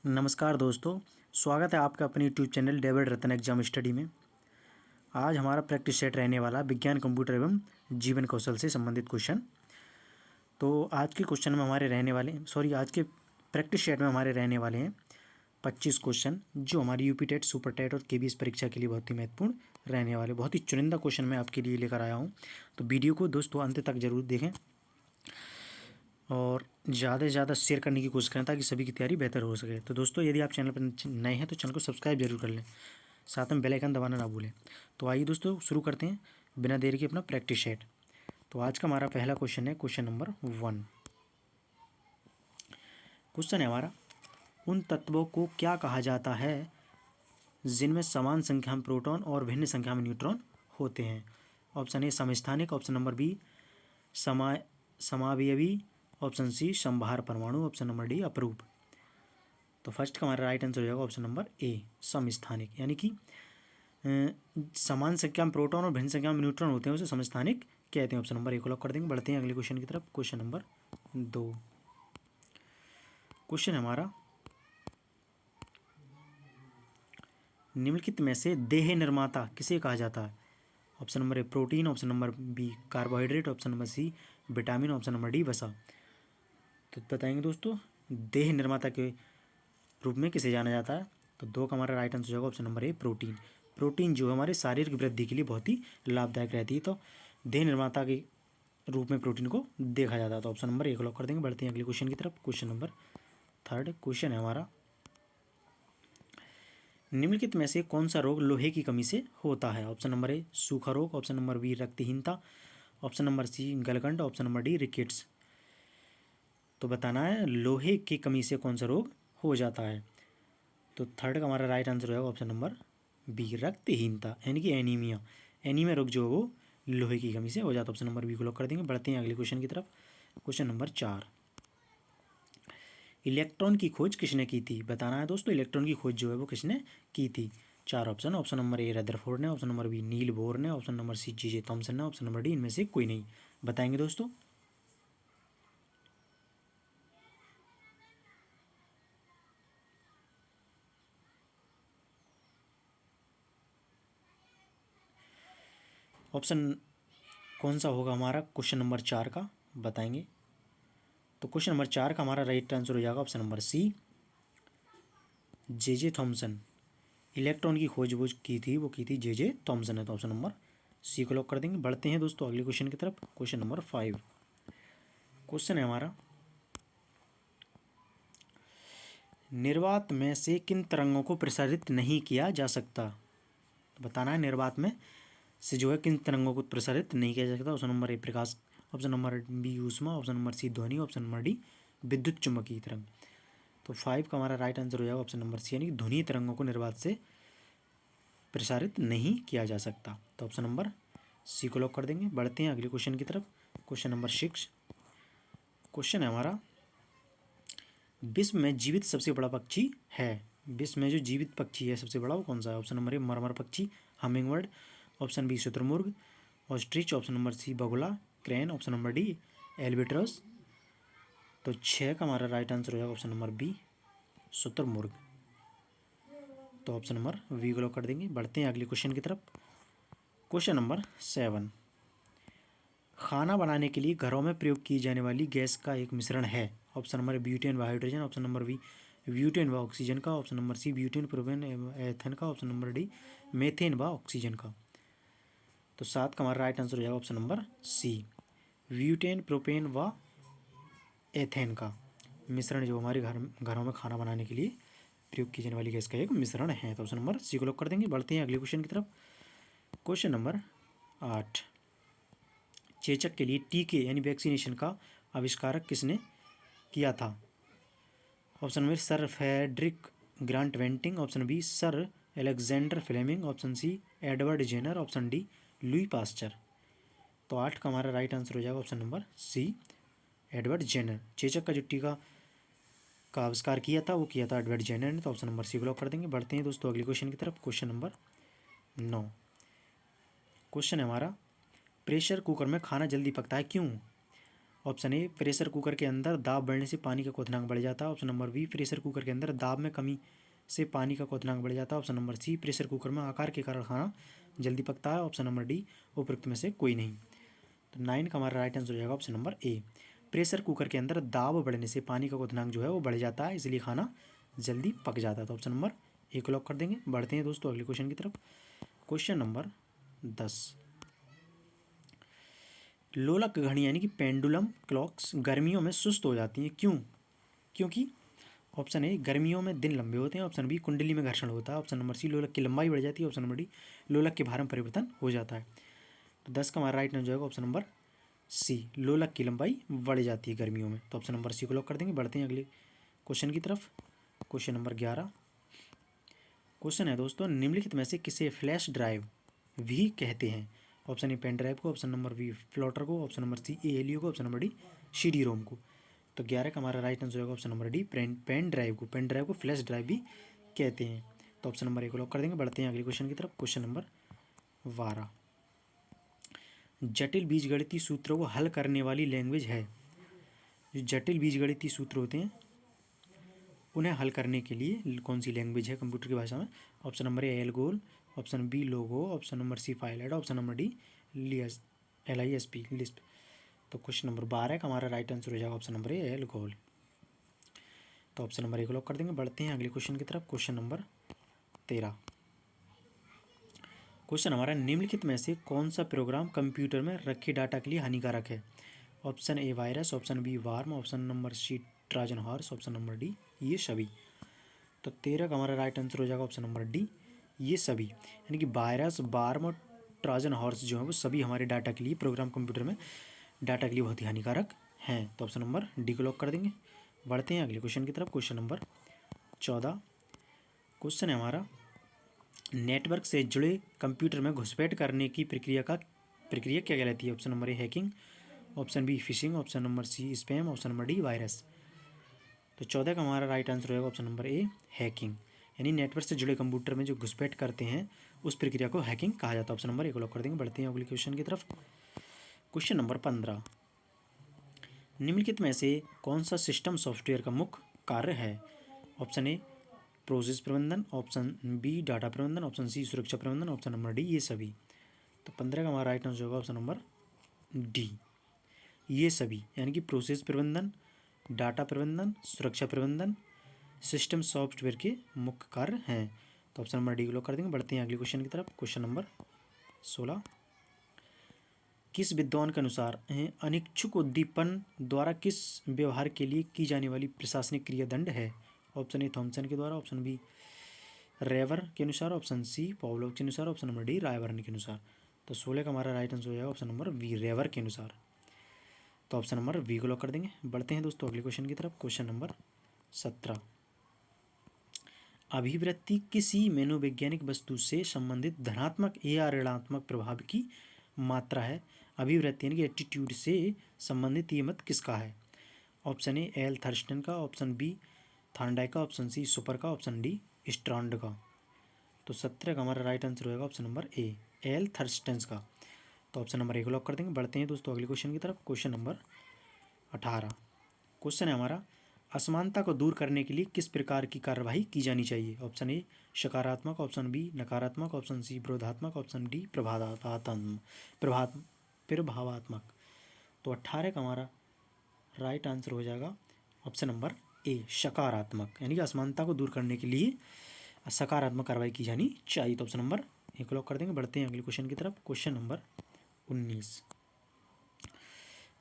नमस्कार दोस्तों, स्वागत है आपका अपने यूट्यूब चैनल डेविड रतन एग्जाम स्टडी में। आज हमारा प्रैक्टिस सेट रहने वाला विज्ञान, कंप्यूटर एवं जीवन कौशल से संबंधित क्वेश्चन। तो आज के क्वेश्चन में हमारे रहने वाले आज के प्रैक्टिस सेट में हमारे रहने वाले हैं 25 क्वेश्चन, जो हमारी यूपी टेट, सुपर टेट और केबीएस परीक्षा के लिए बहुत ही महत्वपूर्ण रहने वाले, बहुत ही चुनिंदा क्वेश्चन मैं आपके लिए लेकर आया हूँ। तो वीडियो को दोस्तों अंत तक जरूर देखें और ज़्यादा से ज़्यादा शेयर करने की कोशिश करें ताकि सभी की तैयारी बेहतर हो सके। तो दोस्तों, यदि आप चैनल पर नए हैं तो चैनल को सब्सक्राइब जरूर कर लें, साथ में बेल आइकन दबाना ना भूलें। तो आइए दोस्तों, शुरू करते हैं बिना देरी के अपना प्रैक्टिस सेट। तो आज का हमारा पहला क्वेश्चन है क्वेश्चन नंबर 1। क्वेश्चन है हमारा, उन तत्वों को क्या कहा जाता है जिनमें समान संख्या में प्रोटॉन और भिन्न संख्या में न्यूट्रॉन होते हैं? ऑप्शन ए समस्थानिक, ऑप्शन नंबर बी समावयवी, ऑप्शन सी समभार परमाणु, ऑप्शन नंबर डी अपरूप। तो फर्स्ट का हमारा राइट आंसर हो जाएगा ऑप्शन नंबर ए समस्थानिक, यानी कि समान संख्या में प्रोटॉन और भिन्न संख्या में न्यूट्रॉन होते हैं उसे समस्थानिक कहते हैं। ऑप्शन नंबर ए को लॉक कर देंगे। बढ़ते हैं अगले क्वेश्चन की तरफ। Question number 2। क्वेश्चन हमारा, निम्नलिखित में से देह निर्माता किसे कहा जाता है? Option number a protein, option number b carbohydrate, option number c vitamin, option number d वसा। तो बताएंगे दोस्तों, देह निर्माता के रूप में किसे जाना जाता है? तो 2 का हमारा राइट आंसर होगा option number a protein. Protein जो हमारे शारीरिक वृद्धि के लिए बहुत ही लाभदायक रहती है, तो देह निर्माता के रूप में प्रोटीन को देखा जाता है। तो ऑप्शन नंबर ए को लॉक कर देंगे। बढ़ते हैं अगले क्वेश्चन की तरफ। क्वेश्चन नंबर 3 क्वेश्चन है हमारा, निम्नलिखित में से कौन सा रोग लोहे की कमी से होता है? ऑप्शन नंबर ए सूखा रोग, ऑप्शन नंबर बी रक्तहीनता, ऑप्शन नंबर सी गलगंड, ऑप्शन नंबर डी रिकेट्स। तो बताना है लोहे की कमी से कौन सा रोग हो जाता है। तो 3 का हमारा राइट आंसर होगा ऑप्शन नंबर बी रक्तहीनता, यानी कि एनीमिया। एनीमिया रोग जो है वो लोहे की कमी से हो जाता है। ऑप्शन नंबर बी को लॉक कर देंगे। बढ़ते हैं अगले क्वेश्चन की तरफ। क्वेश्चन नंबर 4, इलेक्ट्रॉन की खोज किसने की थी? बताना है दोस्तों, इलेक्ट्रॉन की खोज जो है वो किसने की थी? 4 option. Option number A Rutherford ने, option number B Niels Bohr ने, ऑप्शन नंबर सी जे थॉमसन ने, ऑप्शन नंबर डी इनमें से कोई नहीं। बताएंगे दोस्तों। ऑप्शन कौन सा होगा हमारा क्वेश्चन नंबर 4 का? बताएंगे। तो क्वेश्चन नंबर 4 का हमारा राइट आंसर हो जाएगा ऑप्शन नंबर सी जे थॉमसन। इलेक्ट्रॉन की खोज वो की थी, वो की थी जे थॉमसन है। तो ऑप्शन नंबर सी को लॉक कर देंगे। बढ़ते हैं दोस्तों अगले क्वेश्चन की तरफ। क्वेश्चन नंबर 5 क्वेश्चन है हमारा, निर्वात में से किन तरंगों को प्रसारित नहीं किया जा सकता? तो बताना है निर्वात में से जो है किन तरंगों को प्रसारित नहीं किया जा सकता। ऑप्शन नंबर ए प्रकाश, ऑप्शन नंबर बी ऊष्मा, ऑप्शन नंबर सी ध्वनि, ऑप्शन नंबर डी विद्युत चुम्बकीय तरंग। तो 5 का हमारा राइट आंसर हो जाएगा ऑप्शन नंबर सी, यानी ध्वनि तरंगों को निर्वात से प्रसारित नहीं किया जा सकता। तो ऑप्शन नंबर सी को लॉक कर देंगे। बढ़ते हैं अगले क्वेश्चन की तरफ। क्वेश्चन नंबर 6 क्वेश्चन है हमारा, विश्व में जीवित सबसे बड़ा पक्षी है? विश्व में जो जीवित पक्षी है सबसे बड़ा वो कौन सा है? ऑप्शन नंबर ए मरमर पक्षी, हमिंगबर्ड, ऑप्शन बी शुतुरमुर्ग, ऑस्ट्रिच, ऑप्शन नंबर सी बगुला, क्रेन, ऑप्शन नंबर डी एल्बिट्रस। तो 6 का हमारा राइट आंसर हो जाएगा ऑप्शन नंबर बी शुतुरमुर्ग। तो ऑप्शन नंबर वी को लॉक कर देंगे। बढ़ते हैं अगले क्वेश्चन की तरफ। क्वेश्चन नंबर 7, खाना बनाने के लिए घरों में प्रयोग की जाने वाली गैस का एक मिश्रण है। ऑप्शन नंबर ब्यूटेन व hydrogen, option number b butane व ऑक्सीजन का, option number c butane propane ethane का, ऑप्शन नंबर डी मेथेन व ऑक्सीजन का। तो 7 का हमारा राइट आंसर हो जाएगा option number c butane propane व एथेन का मिश्रण, जो हमारे घरों में खाना बनाने के लिए प्रयोग की जाने वाली गैस का एक मिश्रण है। तो ऑप्शन नंबर सी को लॉक कर देंगे। बढ़ते हैं अगले क्वेश्चन की तरफ। क्वेश्चन नंबर 8, चेचक के लिए टीके यानी वैक्सीनेशन का आविष्कारक किसने किया था? Option number sir Frederick Grant Banting, option B sir Alexander Fleming, option C Edward Jenner, option D Louis Pasteur. तो 8 का हमारा राइट आंसर हो जाएगा option number C Edward Jenner. चेचक का जो टीका का आविष्कार किया था वो किया था एडवर्ड जेनर ने। तो ऑप्शन नंबर सी ब्लॉक कर देंगे। बढ़ते हैं दोस्तों अगले क्वेश्चन की तरफ। क्वेश्चन नंबर 9 क्वेश्चन है हमारा, प्रेशर कुकर में खाना जल्दी पकता है क्यों? ऑप्शन ए प्रेशर कुकर के अंदर दाब बढ़ने से पानी का क्वथनांक बढ़ जाता है। Option number b pressure cooker के अंदर दाब में कमी से पानी का क्वथनांक बढ़ जाता है। Option number c pressure cooker में आकार के कारण खाना जल्दी पकता है। ऑप्शन नंबर डी उपयुक्त में से कोई नहीं। तो 9 का हमारा राइट आंसर हो जाएगा ऑप्शन नंबर ए, प्रेशर कुकर के अंदर दाब बढ़ने से पानी का क्वथनांक जो है वो बढ़ जाता है, इसलिए खाना जल्दी पक जाता है। तो ऑप्शन नंबर ए को लॉक कर देंगे। बढ़ते हैं दोस्तों अगले क्वेश्चन की तरफ। क्वेश्चन नंबर 10, लोलक घड़ी यानी कि पेंडुलम क्लॉक्स गर्मियों में सुस्त हो जाती हैं, क्यों? क्योंकि ऑप्शन ए गर्मियों में दिन लंबे होते हैं। ऑप्शन बी कुंडली में घर्षण होता है। ऑप्शन नंबर सी लोलक की लंबाई बढ़ जाती है। ऑप्शन नंबर डी लोलक के भार में परिवर्तन हो जाता है। तो 10 का हमारा राइट आंसर जाएगा ऑप्शन नंबर सी, लोलक की लंबाई बढ़ जाती है गर्मियों में। तो ऑप्शन नंबर सी को लॉक कर देंगे। बढ़ते हैं अगले क्वेश्चन की तरफ। क्वेश्चन नंबर 11 क्वेश्चन है दोस्तों, निम्नलिखित में से किसे फ्लैश ड्राइव भी कहते हैं? ऑप्शन ए पेन ड्राइव को, ऑप्शन नंबर बी फ्लोटर को, ऑप्शन नंबर सी एएलयू को, option number d CD ROM को। तो 11 का हमारा राइट आंसर होगा option number d, pen drive को फ्लैश ड्राइव भी कहते हैं। तो ऑप्शन नंबर ए को लॉक कर देंगे। बढ़ते हैं अगले क्वेश्चन की तरफ। क्वेश्चन नंबर 12, जटिल बीजगणितीय सूत्रों को हल करने वाली लैंग्वेज है। जो जटिल बीजगणितीय सूत्र होते हैं उन्हें हल करने के लिए कौन सी लैंग्वेज है कंप्यूटर की भाषा में? Option number A ALGOL, option B LOGO, option number C फाइलाइट, option number D LISP LISP. तो क्वेश्चन नंबर 12 का हमारा राइट आंसर हो जाएगा ऑप्शन नंबर ए एल्गोल। तो ऑप्शन नंबर ए को लॉक कर देंगे। बढ़ते हैं अगले क्वेश्चन की तरफ। क्वेश्चन नंबर 13, क्वेश्चन हमारा, निम्नलिखित में से कौन सा प्रोग्राम कंप्यूटर में रखे डाटा के लिए हानिकारक है? Option A virus, option B worm, option number C Trojan horse, option number D ये सभी। तो 13 का हमारा राइट आंसर हो जाएगा ऑप्शन नंबर डी ये सभी, यानी कि वायरस, वार्म और ट्रोजन हॉर्स जो है वो सभी हमारे डाटा के लिए, प्रोग्राम कंप्यूटर में डाटा के लिए बहुत ही हानिकारक हैं। तो ऑप्शन नंबर डी को लॉक कर देंगे। बढ़ते हैं अगले क्वेश्चन की तरफ। क्वेश्चन नंबर 14 क्वेश्चन है हमारा, नेटवर्क से जुड़े कंप्यूटर में घुसपैठ करने की प्रक्रिया क्या कहलाती है? Option number A hacking, option B phishing, option number C spam, option number D virus. तो 14 का हमारा राइट आंसर होगा ऑप्शन नंबर ए हैकिंग, यानी नेटवर्क से जुड़े कंप्यूटर में जो घुसपैठ करते हैं उस प्रक्रिया को हैकिंग कहा जाता है। ऑप्शन नंबर ए को लॉक कर देंगे। बढ़ते हैं अगले क्वेश्चन की तरफ। क्वेश्चन नंबर 15, निम्नलिखित में से कौन सा सिस्टम सॉफ्टवेयर का मुख्य कार्य है? ऑप्शन ए प्रोसेस प्रबंधन, ऑप्शन बी डाटा प्रबंधन, ऑप्शन सी सुरक्षा प्रबंधन, ऑप्शन नंबर डी ये सभी। तो 15 का हमारा राइट आंसर होगा ऑप्शन नंबर डी ये सभी, यानी कि प्रोसेस प्रबंधन, डाटा प्रबंधन, सुरक्षा प्रबंधन सिस्टम सॉफ्टवेयर के मुख्य कार्य हैं। तो ऑप्शन नंबर डी को लॉक कर देंगे। बढ़ते हैं अगले क्वेश्चन की तरफ। क्वेश्चन नंबर 16, किस विद्वान के अनुसार अनिच्छुक उद्दीपन द्वारा किस व्यवहार के लिए की जाने वाली प्रशासनिक क्रिया दंड है? ऑप्शन ए थॉमसन के द्वारा, ऑप्शन बी रेवर के अनुसार, ऑप्शन सी पावलोव के अनुसार, ऑप्शन नंबर डी रायबर्न के अनुसार। तो 16 का हमारा राइट आंसर हो जाएगा ऑप्शन नंबर बी रेवर के अनुसार। तो ऑप्शन नंबर बी को लॉक कर देंगे। बढ़ते हैं दोस्तों अगले क्वेश्चन की तरफ। क्वेश्चन नंबर 17, अभिवृत्ति किसी मनोवैज्ञानिक वस्तु से संबंधित धनात्मक या ऋणात्मक प्रभाव की मात्रा है। अभिवृत्ति यानी कि एटीट्यूड से संबंधित ये मत किसका है? ऑप्शन ए एल थर्स्टन का, ऑप्शन बी थांडाई का, ऑप्शन सी सुपर का, ऑप्शन डी स्ट्रॉन्ड का। तो 17 का हमारा राइट आंसर होगा ऑप्शन नंबर ए एल थर्स्टन्स का। तो ऑप्शन नंबर ए को लॉक कर देंगे। बढ़ते हैं दोस्तों अगले क्वेश्चन की तरफ। क्वेश्चन नंबर 18 क्वेश्चन है हमारा, असमानता को दूर करने के लिए किस प्रकार की कार्यवाही की जानी चाहिए? ऑप्शन ए सकारात्मक, ऑप्शन बी नकारात्मक, ऑप्शन सी विरोधात्मक, ऑप्शन डी प्रभावात्मक। तो 18 का हमारा राइट आंसर हो जाएगा ऑप्शन नंबर ए सकारात्मक, यानी कि असमानता को दूर करने के लिए सकारात्मक कार्रवाई की जानी चाहिए। तो ऑप्शन नंबर ए को लॉक कर देंगे। बढ़ते हैं अगले क्वेश्चन की तरफ। क्वेश्चन नंबर 19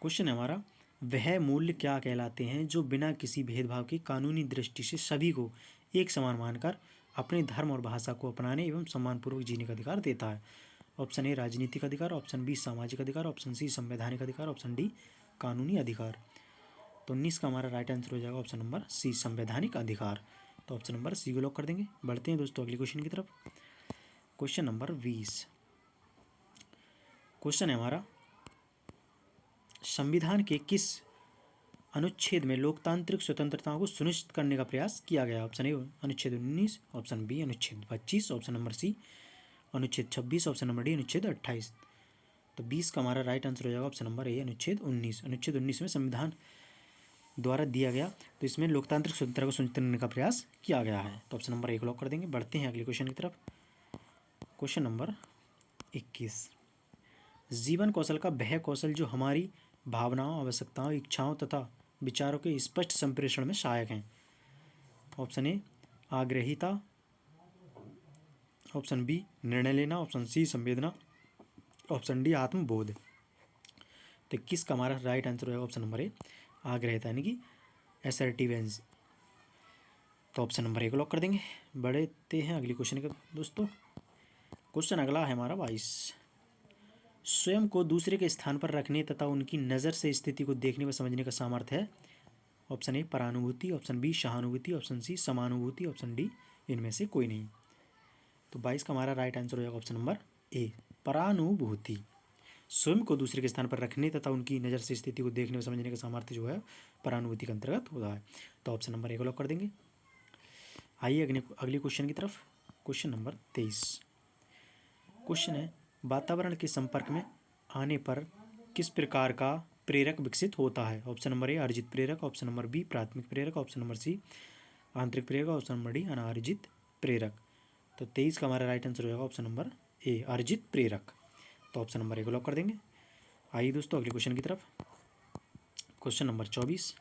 क्वेश्चन है हमारा, वह मूल्य क्या कहलाते हैं जो बिना किसी भेदभाव के कानूनी दृष्टि से सभी को एक समान मानकर अपने धर्म और भाषा को अपनाने एवं सम्मानपूर्वक जीने का अधिकार देता है? ऑप्शन ए राजनीतिक अधिकार, ऑप्शन बी सामाजिक अधिकार, ऑप्शन सी संवैधानिक अधिकार, ऑप्शन डी कानूनी अधिकार। तो 19 का हमारा राइट आंसर हो जाएगा ऑप्शन नंबर सी संवैधानिक अधिकार। तो ऑप्शन नंबर सी को लॉक कर देंगे। बढ़ते हैं दोस्तों अगले क्वेश्चन की तरफ। क्वेश्चन नंबर 20 क्वेश्चन है हमारा, संविधान के किस अनुच्छेद में लोकतांत्रिक स्वतंत्रता को सुनिश्चित करने का प्रयास किया गया? ऑप्शन ए अनुच्छेद 19, ऑप्शन बी अनुच्छेद 25, ऑप्शन नंबर सी अनुच्छेद 26, ऑप्शन नंबर डी अनुच्छेद 28। तो 20 का हमारा राइट आंसर हो जाएगा ऑप्शन नंबर ए, अनुच्छेद 19। अनुच्छेद 19 में संविधान द्वारा दिया गया, तो इसमें लोकतांत्रिक स्वतंत्रता को सुनिश्चित करने का प्रयास किया गया है। तो ऑप्शन नंबर 1 लॉक कर देंगे। बढ़ते हैं अगले क्वेश्चन की तरफ। Question number 21। जीवन कौशल का वह कौशल जो हमारी भावनाओं, आवश्यकताओं, इच्छाओं तथा विचारों के स्पष्ट संप्रेषण में सहायक हैं। ऑप्शन ए आग्रहीता, ऑप्शन बी निर्णय लेना, ऑप्शन सी संवेदना, ऑप्शन डी आत्मबोध। तो 21 का हमारा राइट आंसर होगा ऑप्शन नंबर ए आग्रहीता, यानी कि असर्टिवेंस। तो ऑप्शन नंबर 1 लॉक कर देंगे। बढ़ते हैं अगली क्वेश्चन के दोस्तों। क्वेश्चन अगला है हमारा 22। स्वयं को दूसरे के स्थान पर रखने तथा उनकी नज़र से स्थिति को देखने व समझने का सामर्थ्य है। ऑप्शन ए परानुभूति, ऑप्शन बी सहानुभूति, ऑप्शन सी समानुभूति, ऑप्शन डी इनमें से कोई नहीं। तो 22 का हमारा राइट आंसर हो जाएगा ऑप्शन नंबर ए परानुभूति। स्वयं को दूसरे के स्थान पर रखने तथा उनकी नज़र से स्थिति को देखने व समझने का सामर्थ्य जो है परानुभूति के अंतर्गत होता है। तो ऑप्शन नंबर 1 लॉक कर देंगे। आइए अगले क्वेश्चन की तरफ। Question number 23। क्वेश्चन है वातावरण के संपर्क में आने पर किस प्रकार का प्रेरक विकसित होता है। ऑप्शन नंबर ए अर्जित प्रेरक, ऑप्शन नंबर बी प्राथमिक प्रेरक, ऑप्शन नंबर सी आंतरिक प्रेरक, ऑप्शन नंबर डी अनार्जित प्रेरक। तो 23 का हमारा राइट आंसर हो जाएगा ऑप्शन नंबर ए अर्जित प्रेरक। तो ऑप्शन नंबर 1 लॉक कर देंगे। आइए दोस्तों अगले क्वेश्चन की तरफ। Question number 24।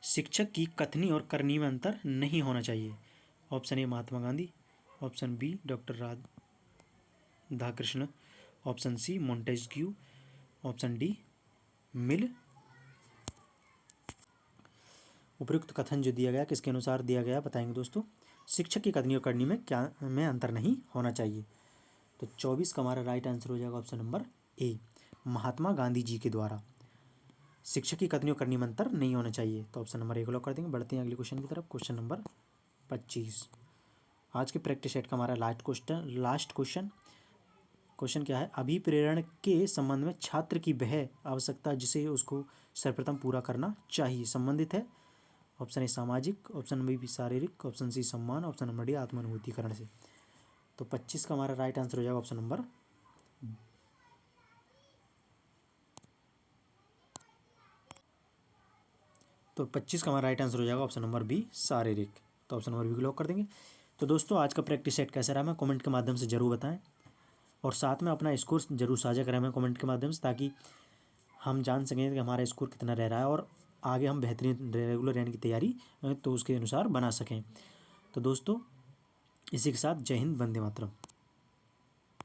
शिक्षक की कथनी और करनी में अंतर नहीं होना चाहिए। Option A Mahatma Gandhi, option B doctor Radhakrishna, option C Montesquieu, option D Mill. उपयुक्त कथन जो दिया गया किसके अनुसार दिया गया बताएंगे दोस्तों। शिक्षक की कथनी और करनी में अंतर नहीं होना चाहिए। तो 24 का हमारा राइट आंसर हो जाएगा ऑप्शन नंबर ए महात्मा गांधी जी के द्वारा शिक्षक की कथनी और करनी में अंतर नहीं होना चाहिए। तो ऑप्शन नंबर 1 लॉक कर देंगे। बढ़ते हैं अगले क्वेश्चन की तरफ। Question number 25। आज के प्रैक्टिस सेट का हमारा लास्ट क्वेश्चन क्या है। अभिप्रेरण के संबंध में छात्र की वह आवश्यकता जिसे उसको सर्वप्रथम पूरा करना चाहिए संबंधित है। ऑप्शन ए सामाजिक, ऑप्शन बी शारीरिक, ऑप्शन सी सम्मान, ऑप्शन नंबर डी आत्मानुभूतिकरण से। तो 25 का हमारा राइट आंसर हो जाएगा option number option number B शारीरिक। तो ऑप्शन नंबर बी को लॉक कर देंगे। तो दोस्तों आज का प्रैक्टिस सेट कैसा रहा हमें कमेंट के माध्यम से जरूर बताएं और साथ में अपना स्कोर जरूर साझा करें हमें कमेंट के माध्यम से, ताकि हम जान सकें कि हमारा स्कोर कितना रह रहा है और आगे हम बेहतरीन रेगुलर यानी की तैयारी तो उसके अनुसार बना सकें। तो दोस्तों इसी के साथ जय हिंद, वंदे मातरम।